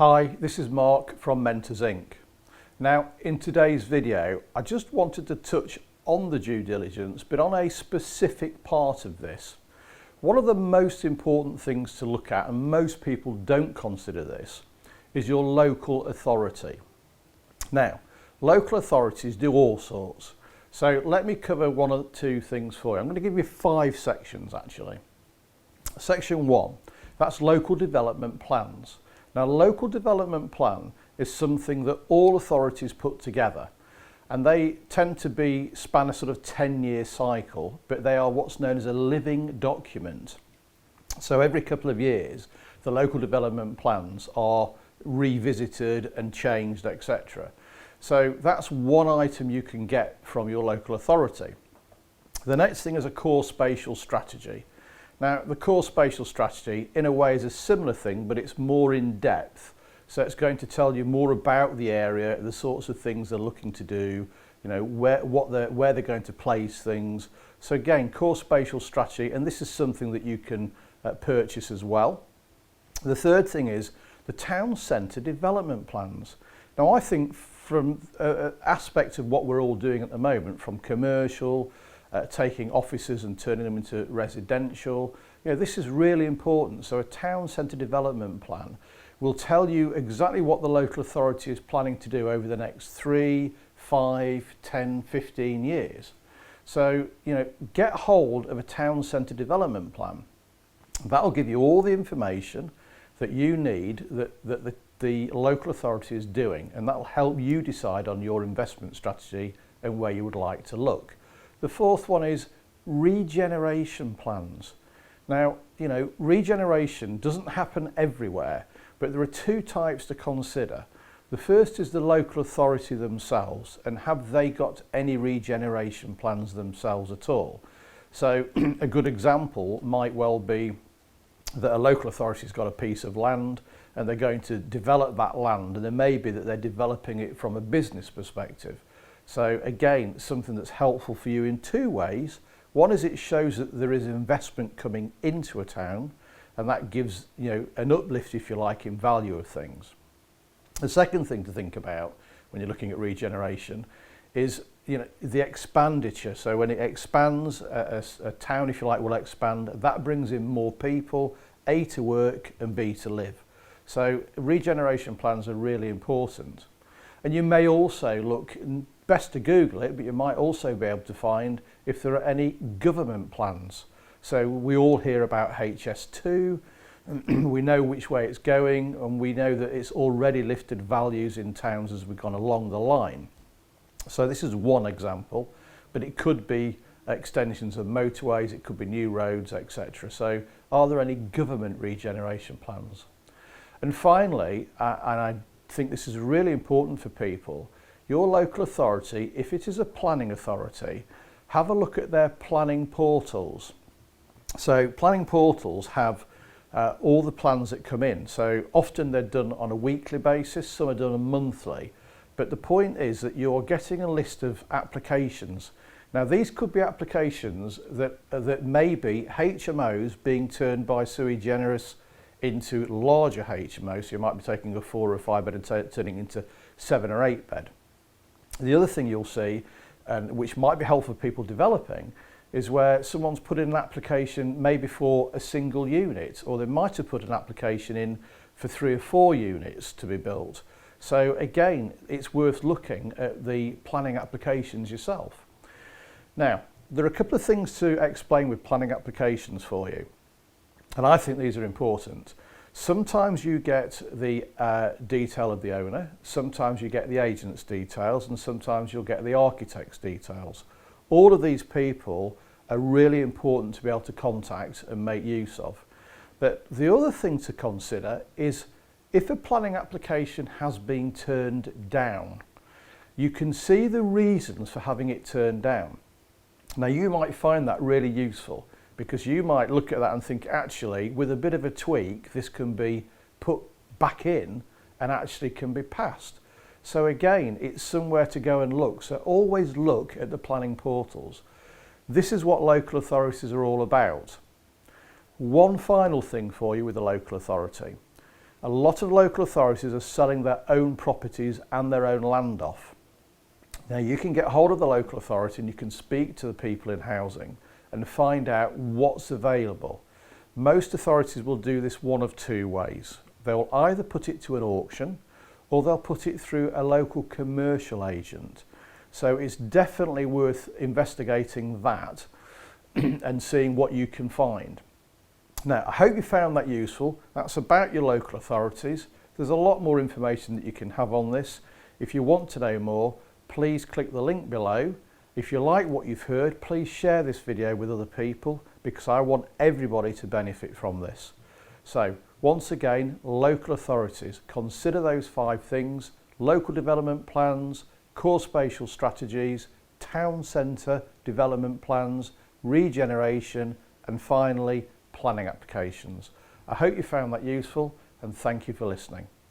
Hi, this is Mark from Mentors Inc. Now, in today's video, I just wanted to touch on the due diligence, but on a specific part of this. One of the most important things to look at, and most people don't consider this, is your local authority. Now, local authorities do all sorts. So let me cover one or two things for you. I'm going to give you 5 sections actually. Section 1, that's local development plans. Now, local development plan is something that all authorities put together, and they tend to span a sort of 10-year cycle, but they are what's known as a living document. So every couple of years, the local development plans are revisited and changed, etc. So that's one item you can get from your local authority. The next thing is a core spatial strategy. Now, the core spatial strategy, in a way, is a similar thing, but it's more in depth. So it's going to tell you more about the area, the sorts of things they're looking to do, you know, where they're going to place things. So again, core spatial strategy, and this is something that you can purchase as well. The third thing is the town centre development plans. Now, I think from an aspect of what we're all doing at the moment, from commercial, taking offices and turning them into residential, you know, this is really important. So a town centre development plan will tell you exactly what the local authority is planning to do over the next 3, 5, 10, 15 years. So, you know, get hold of a town centre development plan. That'll give you all the information that you need that the local authority is doing, and that'll help you decide on your investment strategy and where you would like to look. The fourth one is regeneration plans. Now, you know, regeneration doesn't happen everywhere, but there are 2 types to consider. The first is the local authority themselves, and have they got any regeneration plans themselves at all? So a good example might well be that a local authority's got a piece of land and they're going to develop that land, and it may be that they're developing it from a business perspective. So again, something that's helpful for you in 2 ways. One is it shows that there is investment coming into a town, and that gives, you know, an uplift, if you like, in value of things. The second thing to think about when you're looking at regeneration is, you know, the expenditure. So when it expands, a town, if you like, will expand. That brings in more people, A, to work, and B, to live. So regeneration plans are really important. And you may also look, best to Google it, but you might also be able to find if there are any government plans. So we all hear about HS2, we know which way it's going, and we know that it's already lifted values in towns as we've gone along the line. So this is one example, but it could be extensions of motorways, it could be new roads, etc. So are there any government regeneration plans? And finally, and I think this is really important for people, your local authority, if it is a planning authority, have a look at their planning portals. So planning portals have all the plans that come in. So often they're done on a weekly basis, some are done monthly. But the point is that you're getting a list of applications. Now, these could be applications that may be HMOs being turned by sui generis into larger HMOs. So you might be taking a 4 or 5 bed and turning into 7 or 8 bed. The other thing you'll see, and which might be helpful for people developing, is where someone's put in an application maybe for a single unit, or they might have put an application in for 3 or 4 units to be built. So again, it's worth looking at the planning applications yourself. Now, there are a couple of things to explain with planning applications for you, and I think these are important. Sometimes you get the detail of the owner, sometimes you get the agent's details, and sometimes you'll get the architect's details. All of these people are really important to be able to contact and make use of. But the other thing to consider is if a planning application has been turned down, you can see the reasons for having it turned down. Now, you might find that really useful, because you might look at that and think, actually, with a bit of a tweak, this can be put back in and actually can be passed. So again, it's somewhere to go and look. So always look at the planning portals. This is what local authorities are all about. One final thing for you with the local authority. A lot of local authorities are selling their own properties and their own land off. Now you can get hold of the local authority and you can speak to the people in housing and find out what's available. Most authorities will do this one of two ways. They'll either put it to an auction or they'll put it through a local commercial agent. So it's definitely worth investigating that and seeing what you can find. Now, I hope you found that useful. That's about your local authorities. There's a lot more information that you can have on this. If you want to know more, please click the link below. If you like what you've heard, please share this video with other people because I want everybody to benefit from this. So, once again, local authorities, consider those 5 things: local development plans, core spatial strategies, town centre development plans, regeneration, and finally, planning applications. I hope you found that useful and thank you for listening.